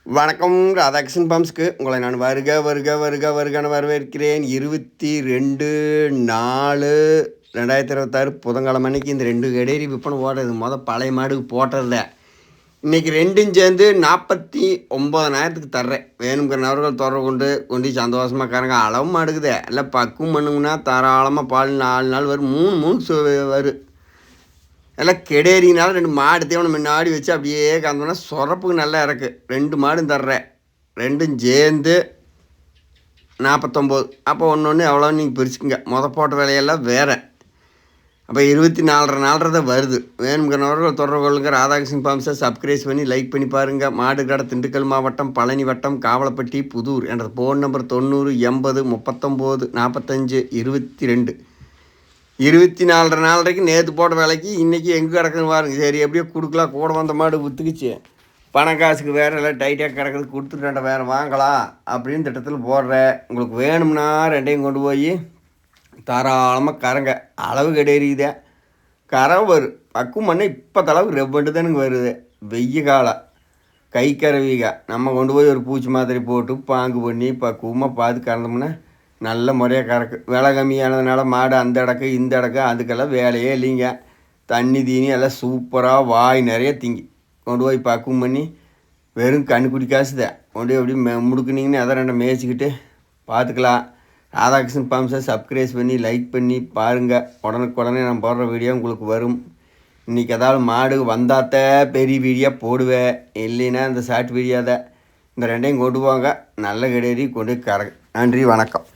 வணக்கம். ராதாகிருஷ்ணன் பம்ப்ஸ்க்கு உங்களை நான் வருகன்னு வரவேற்கிறேன். 22/4/2026 புதன்கிழமை அன்னைக்கு இந்த 2 கெடேரி விற்பனை ஓடுறது. பழைய மாடுக்கு போட்டதில்ல. இன்றைக்கி 2ம் சேர்ந்து 49,000க்கு தர்றேன். வேணுங்கிற நபர்கள் தொடர்பு கொண்டு சந்தோஷமாக காரங்க. அளவு மாடுக்குதே எல்லாம் பக்குவம் பண்ணுங்கன்னா தாராளமாக பால் 4 நாள் வரும். 3 வரும். எல்லாம் கெடேரினால 2 மாடு தேவனை முன்னாடி வச்சு அப்படியே கலந்தோன்னா சொரப்புக்கு நல்லா இறக்கு. 2 மாடும் தர்றேன். 2ம் சேர்ந்து 49. அப்போ ஒன்று எவ்வளோ நீங்கள் பிரிச்சுக்குங்க. போட்ட விலையெல்லாம் வேறு. அப்போ 24.5 தான் வருது. வேணுங்கிறவர்கள் தொடர்பு கொள்ளுங்க. ராதாகிருஷ்ணன் பாம்ஸை சப்ஸ்கிரைப் பண்ணி லைக் பண்ணி பாருங்கள். மாடு கடை திண்டுக்கல் மாவட்டம், பழனி வட்டம், காவலப்பட்டி, புதூர். என்ற ஃபோன் நம்பர் 90 80 39 45 22. 24.5 நேற்று போட்ட விலைக்கு இன்றைக்கி எங்கே கிடக்குன்னு பாருங்க. சரி எப்படியோ கொடுக்கலாம். கூட வந்த மாடு விற்றுக்குச்சு. பணம் காசுக்கு வேறு எல்லாம் டைட்டாக கிடக்குது. கொடுத்துட்டு வேறு வாங்கலாம் அப்படின்னு திட்டத்தில் போடுறேன். உங்களுக்கு வேணும்னா 2யும் கொண்டு போய் தாராளமாக கறங்க. அளவு கிடையாது. கரை வரும். பக்குவம் பண்ண இப்போ தளவுக்கு ரெவ்வண்டு தானுங்க வருது. வெய்ய காலம் கை கறவிக நம்ம கொண்டு போய் ஒரு பூச்சி மாத்திரை போட்டு பாங்கு பண்ணி பக்குவமாக பார்த்து கறந்தோம்னா நல்ல முறையாக கறக்கு. விலை கம்மியானதுனால மாடு அந்த இடக்கு இந்த இடக்கு அதுக்கெல்லாம் வேலையே இல்லைங்க. தண்ணி தீனி எல்லாம் சூப்பராக வாய் நிறைய திங்கி கொண்டு போய் பக்குவம் பண்ணி வெறும் கண்ணுக்குடி காசு தான் கொண்டு போய் எப்படி முடுக்குனிங்கன்னு அதை 2 மேய்ச்சிக்கிட்டு பார்த்துக்கலாம். ராதாகிருஷ்ணன் பம்ப்ஸை சப்ஸ்கிரைப் பண்ணி லைக் பண்ணி பாருங்கள். உடனே நான் போடுற வீடியோ உங்களுக்கு வரும். இன்றைக்கி ஏதாவது மாடு வந்தாத்த பெரிய வீடியோ போடுவேன். இல்லைன்னா இந்த ஷார்ட் வீடியோ தான். இந்த 2யும் கொண்டு போங்க. நல்ல கெடேரி கொண்டு கறங்க. நன்றி, வணக்கம்.